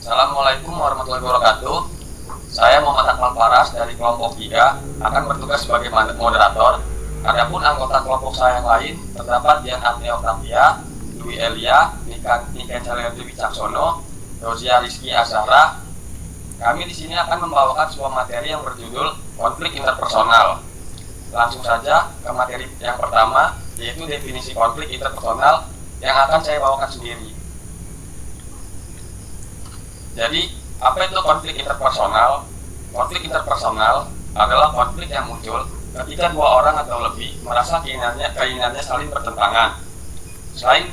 Assalamualaikum warahmatullahi wabarakatuh. Saya Muhammad Akmal Paras dari kelompok 3 akan bertugas sebagai moderator. Adapun anggota kelompok saya yang lain terdapat Dian Agnia Octavia, Dwi Elia, Niken Chalendri Wicaksono, Rozia Rizky Azhara. Kami di sini akan membawakan sebuah materi yang berjudul konflik interpersonal. Langsung saja ke materi yang pertama, yaitu definisi konflik interpersonal yang akan saya bawakan sendiri. Jadi, apa itu konflik interpersonal? Konflik interpersonal adalah konflik yang muncul ketika dua orang atau lebih merasa keinginannya saling bertentangan. Selain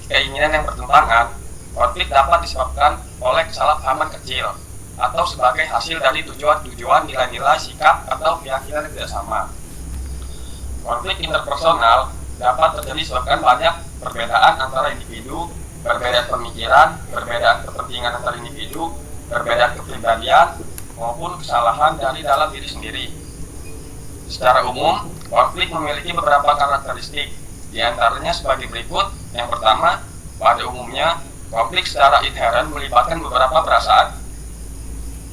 keinginan yang bertentangan, konflik dapat disebabkan oleh kesalahpahaman kecil atau sebagai hasil dari tujuan, nilai-nilai, sikap, atau keyakinan yang tidak sama. Konflik interpersonal dapat terjadi disebabkan banyak perbedaan antara individu, perbedaan pemikiran, perbedaan kepentingan antar individu, perbedaan kepribadian, maupun kesalahan dari dalam diri sendiri. Secara umum, konflik memiliki beberapa karakteristik, di antaranya sebagai berikut. Yang pertama, pada umumnya, konflik secara inheren melibatkan beberapa perasaan,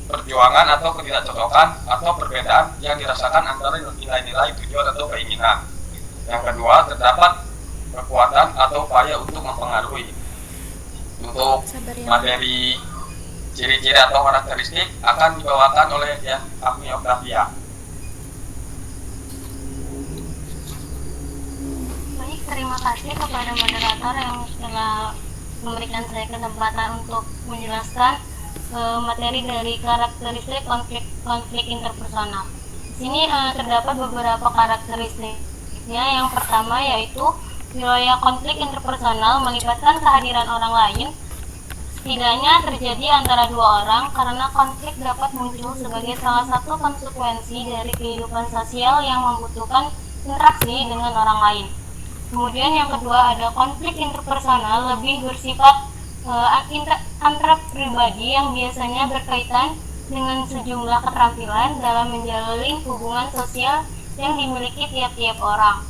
perjuangan atau ketidakcocokan, atau perbedaan yang dirasakan antara nilai-nilai, tujuan, atau keinginan. Yang kedua, terdapat kekuatan atau upaya untuk mempengaruhi. Untuk materi ciri-ciri atau karakteristik akan dibawakan oleh Dian Agnia Octavia. Baik, terima kasih kepada moderator yang telah memberikan saya kesempatan untuk menjelaskan materi dari karakteristik konflik interpersonal. Di sini terdapat beberapa karakteristiknya. Yang pertama yaitu wilayah konflik interpersonal melibatkan kehadiran orang lain, setidaknya terjadi antara dua orang, karena konflik dapat muncul sebagai salah satu konsekuensi dari kehidupan sosial yang membutuhkan interaksi dengan orang lain. Kemudian yang kedua ada konflik interpersonal lebih bersifat antar pribadi yang biasanya berkaitan dengan sejumlah keterampilan dalam menjalin hubungan sosial yang dimiliki tiap-tiap orang.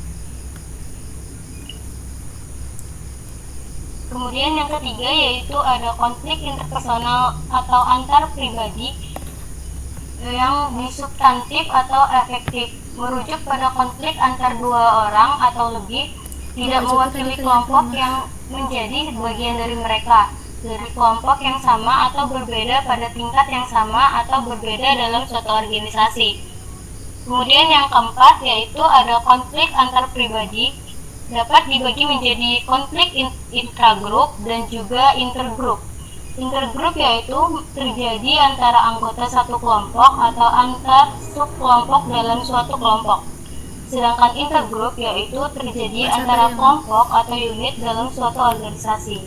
Kemudian yang ketiga yaitu ada konflik interpersonal atau antar pribadi yang disubstantif atau efektif, merujuk pada konflik antar dua orang atau lebih, tidak mewakili kelompok yang menjadi bagian dari mereka, dari kelompok yang sama atau berbeda pada tingkat yang sama atau berbeda dalam suatu organisasi. Kemudian yang keempat yaitu ada konflik antar pribadi, dapat dibagi menjadi konflik intragrup dan juga intergrup. Intergrup yaitu terjadi antara anggota satu kelompok atau antar subkelompok dalam suatu kelompok. Sedangkan intergrup yaitu terjadi antara kelompok atau unit dalam suatu organisasi.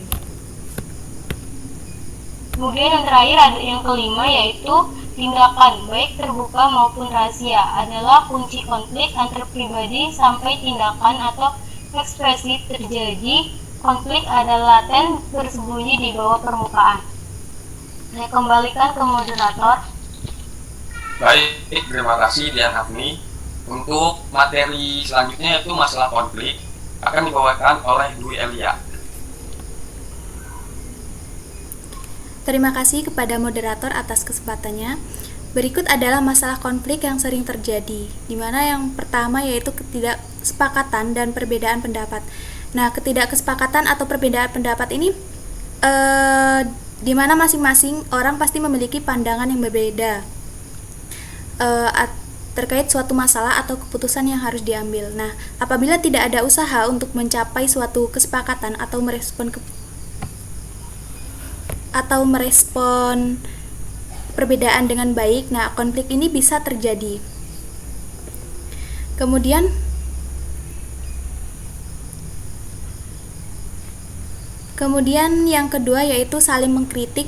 Kemudian yang terakhir ada yang kelima yaitu tindakan, baik terbuka maupun rahasia, adalah kunci konflik antar pribadi sampai tindakan atau ekspresi terjadi. Konflik adalah laten, bersembunyi di bawah permukaan. Saya kembalikan ke moderator. Baik, terima kasih Dian Agni. Untuk materi selanjutnya yaitu masalah konflik akan dibawakan oleh Dwi Elia. Terima kasih kepada moderator atas kesempatannya. Berikut adalah masalah konflik yang sering terjadi, di mana yang pertama yaitu ketidaksepakatan dan perbedaan pendapat. Nah, ketidaksepakatan atau perbedaan pendapat ini di mana masing-masing orang pasti memiliki pandangan yang berbeda terkait suatu masalah atau keputusan yang harus diambil. Nah, apabila tidak ada usaha untuk mencapai suatu kesepakatan atau merespon perbedaan dengan baik, nah konflik ini bisa terjadi. Kemudian yang kedua yaitu saling mengkritik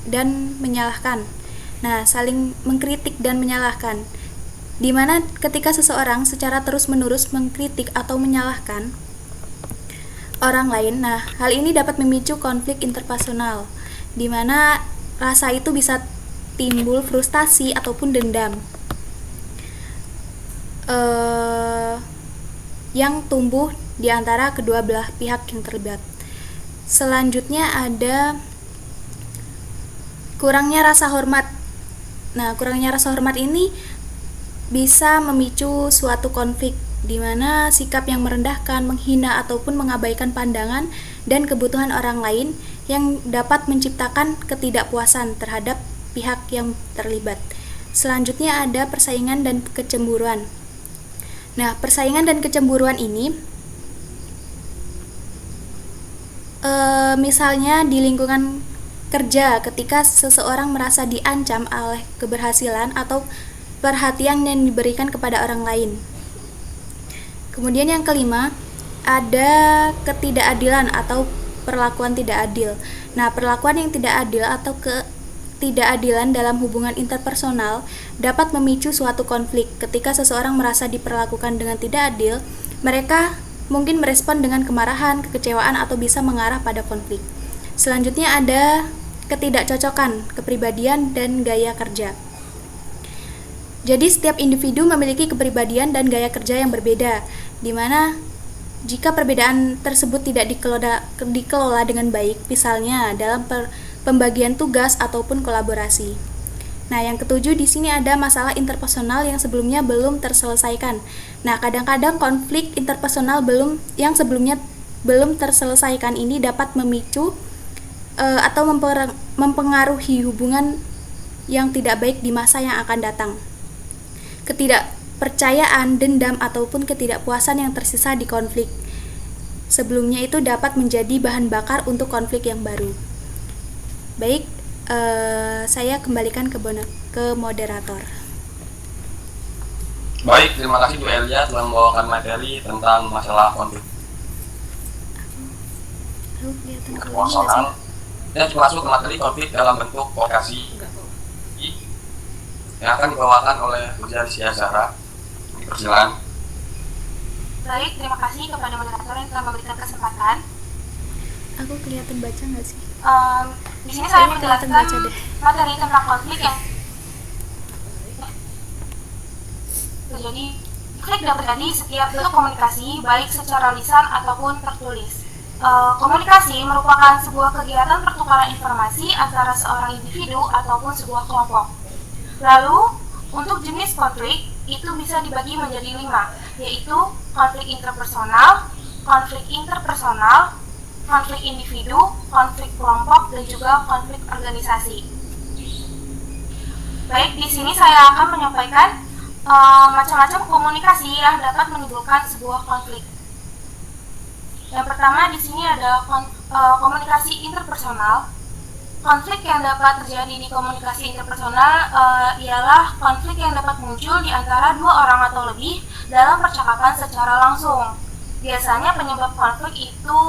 dan menyalahkan. Nah, saling mengkritik dan menyalahkan, di mana ketika seseorang secara terus-menerus mengkritik atau menyalahkan orang lain, nah hal ini dapat memicu konflik interpersonal, di mana rasa itu bisa timbul frustasi ataupun dendam yang tumbuh di antara kedua belah pihak yang terlibat. Selanjutnya ada kurangnya rasa hormat. Nah, kurangnya rasa hormat ini bisa memicu suatu konflik di mana sikap yang merendahkan, menghina ataupun mengabaikan pandangan dan kebutuhan orang lain yang dapat menciptakan ketidakpuasan terhadap pihak yang terlibat. Selanjutnya ada persaingan dan kecemburuan. Nah, persaingan dan kecemburuan ini misalnya di lingkungan kerja ketika seseorang merasa diancam oleh keberhasilan atau perhatian yang diberikan kepada orang lain. Kemudian yang kelima, ada ketidakadilan atau perlakuan tidak adil. Nah, perlakuan yang tidak adil atau ketidakadilan dalam hubungan interpersonal dapat memicu suatu konflik. Ketika seseorang merasa diperlakukan dengan tidak adil, mereka mungkin merespon dengan kemarahan, kekecewaan, atau bisa mengarah pada konflik. Selanjutnya ada ketidakcocokan, kepribadian, dan gaya kerja. Jadi setiap individu memiliki kepribadian dan gaya kerja yang berbeda, di mana jika perbedaan tersebut tidak dikelola dengan baik, misalnya dalam pembagian tugas ataupun kolaborasi. Nah, yang ketujuh di sini ada masalah interpersonal yang sebelumnya belum terselesaikan. Nah, kadang-kadang konflik interpersonal yang sebelumnya belum terselesaikan ini dapat memicu atau mempengaruhi hubungan yang tidak baik di masa yang akan datang. Ketidakpercayaan, dendam, ataupun ketidakpuasan yang tersisa di konflik sebelumnya itu dapat menjadi bahan bakar untuk konflik yang baru. Baik, saya kembalikan ke moderator. Baik, terima kasih Bu Elia telah membawakan materi tentang masalah konflik interpersonal dan masuk ke materi konflik dalam bentuk vokasi yang akan dibawakan oleh Bu Rizky Azhara. Persilakan. Baik, terima kasih kepada moderator yang telah memberikan kesempatan. Aku kelihatan baca nggak sih? Di sini saya kelihatan menjelaskan baca deh. materi tentang konflik yang terjadi. Konflik dapat terjadi setiap bentuk komunikasi, baik secara lisan ataupun tertulis. Komunikasi merupakan sebuah kegiatan pertukaran informasi antara seorang individu ataupun sebuah kelompok. Lalu, untuk jenis konflik itu bisa dibagi menjadi 5, yaitu konflik interpersonal, konflik interpersonal, konflik individu, konflik kelompok, dan juga konflik organisasi. Baik, di sini saya akan menyampaikan macam-macam komunikasi yang dapat menimbulkan sebuah konflik. Yang pertama di sini ada komunikasi interpersonal. Konflik yang dapat terjadi di komunikasi interpersonal ialah konflik yang dapat muncul di antara 2 orang atau lebih dalam percakapan secara langsung. Biasanya penyebab konflik itu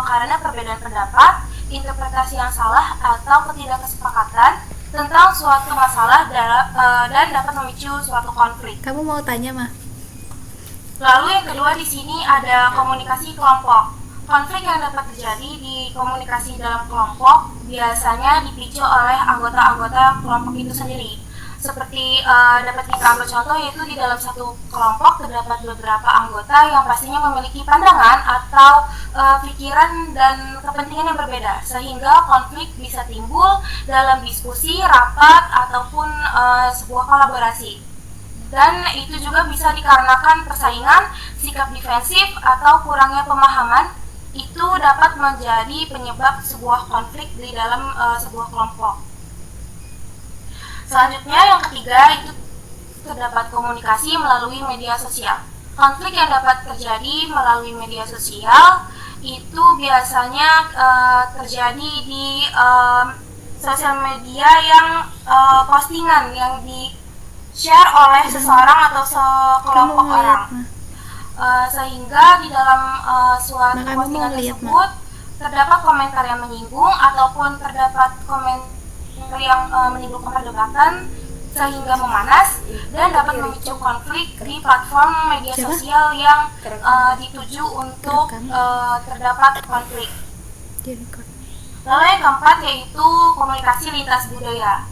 karena perbedaan pendapat, interpretasi yang salah, atau ketidakkesepakatan tentang suatu masalah dan dapat memicu suatu konflik. Kamu mau tanya, Mah? Lalu yang kedua di sini ada komunikasi kelompok. Konflik yang dapat terjadi di komunikasi dalam kelompok biasanya dipicu oleh anggota-anggota kelompok itu sendiri. Seperti dapat kita ambil contoh, yaitu di dalam satu kelompok terdapat beberapa anggota yang pastinya memiliki pandangan atau pikiran dan kepentingan yang berbeda, sehingga konflik bisa timbul dalam diskusi, rapat, ataupun sebuah kolaborasi. Dan itu juga bisa dikarenakan persaingan, sikap defensif, atau kurangnya pemahaman. Itu dapat menjadi penyebab sebuah konflik di dalam sebuah kelompok. Selanjutnya yang ketiga itu terdapat komunikasi melalui media sosial. Konflik yang dapat terjadi melalui media sosial itu biasanya terjadi di sosial media yang postingan yang di-share oleh seseorang atau sekelompok orang. Sehingga di dalam suatu postingan tersebut terdapat komentar yang menyinggung ataupun terdapat komentar yang menimbulkan perdebatan sehingga memanas dan dapat memicu konflik di platform media sosial yang dituju untuk terdapat konflik. Lalu yang keempat yaitu komunikasi lintas budaya.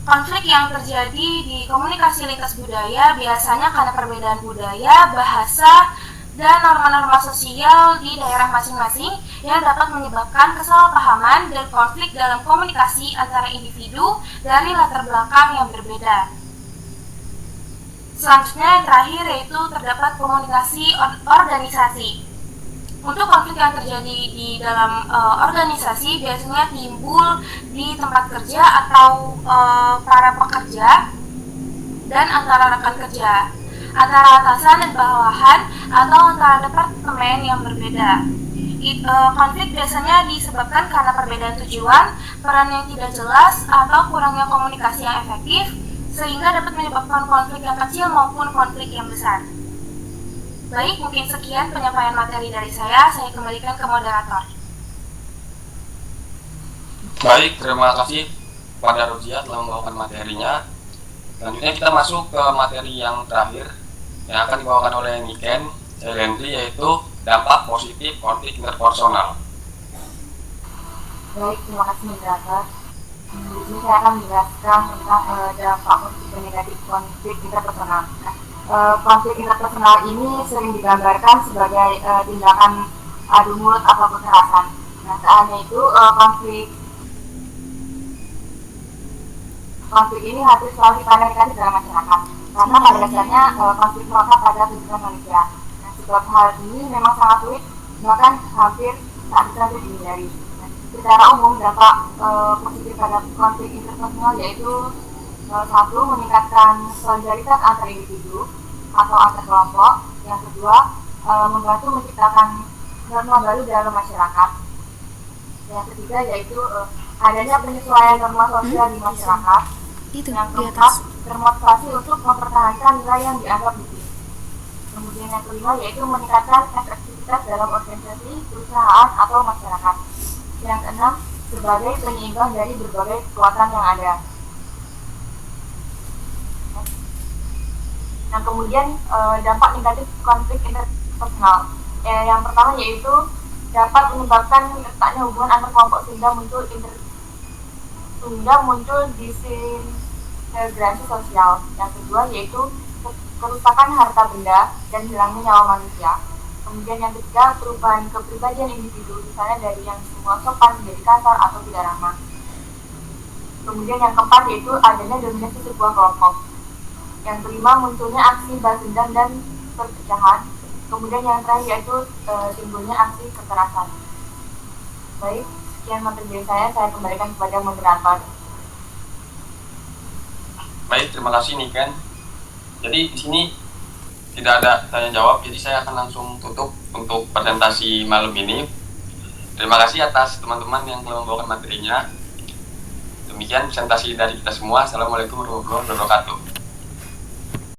Konflik yang terjadi di komunikasi lintas budaya biasanya karena perbedaan budaya, bahasa, dan norma-norma sosial di daerah masing-masing yang dapat menyebabkan kesalahpahaman dan konflik dalam komunikasi antara individu dari latar belakang yang berbeda. Selanjutnya yang terakhir yaitu terdapat komunikasi organisasi. Untuk konflik yang terjadi di dalam organisasi biasanya timbul di tempat kerja atau para pekerja dan antara rekan kerja, antara atasan dan bawahan, atau antara departemen yang berbeda. Konflik biasanya disebabkan karena perbedaan tujuan, peran yang tidak jelas, atau kurangnya komunikasi yang efektif, sehingga dapat menyebabkan konflik yang kecil maupun konflik yang besar. Baik, mungkin sekian penyampaian materi dari saya kembalikan ke moderator. Baik, terima kasih pada Rozia telah membawakan materinya. Selanjutnya kita masuk ke materi yang terakhir yang akan dibawakan oleh Niken Selendri, yaitu dampak positif konflik interpersonal. Baik, terima kasih moderator. Di sini saya akan menjelaskan tentang dampak positif dan negatif konflik interpersonal. Konflik interpersonal ini sering digambarkan sebagai tindakan adu mulut atau kekerasan. Kenyataannya itu konflik ini hampir selalu dipandang negatif dalam masyarakat, karena pada dasarnya konflik melekat pada kehidupan manusia. Nah, sebab hal ini memang sangat sulit, bahkan hampir tak bisa dihindari. Secara umum, dampak positif pada konflik interpersonal yaitu satu, meningkatkan solidaritas antar individu atau antar kelompok. Yang kedua, membantu menciptakan norma baru dalam masyarakat. Yang ketiga yaitu adanya penyesuaian norma sosial di masyarakat. Yang keempat, termotivasi untuk mempertahankan nilai yang dianggap baik. Kemudian yang kelima yaitu meningkatkan efektivitas dalam organisasi, perusahaan, atau masyarakat. Yang keenam, sebagai penyeimbang dari berbagai kekuatan yang ada. Nah, kemudian dampak negatif konflik interpersonal. Yang pertama yaitu dapat menyebabkan retaknya hubungan antar kelompok sehingga muncul disintegrasi sosial. Yang kedua yaitu kerusakan harta benda dan hilangnya nyawa manusia. Kemudian yang ketiga, perubahan kepribadian individu, misalnya dari yang semua sopan menjadi kasar atau tidak ramah. Kemudian yang keempat yaitu adanya dominasi sebuah kelompok. Yang kelima, munculnya aksi balas dendam dan perpecahan. Kemudian yang terakhir yaitu timbulnya aksi kekerasan. Baik, sekian materi saya kembalikan kepada moderator. Baik, terima kasih Niken. Jadi di sini tidak ada tanya jawab, jadi saya akan langsung tutup untuk presentasi malam ini. Terima kasih atas teman-teman yang telah membawakan materinya. Demikian presentasi dari kita semua. Assalamualaikum warahmatullahi wabarakatuh.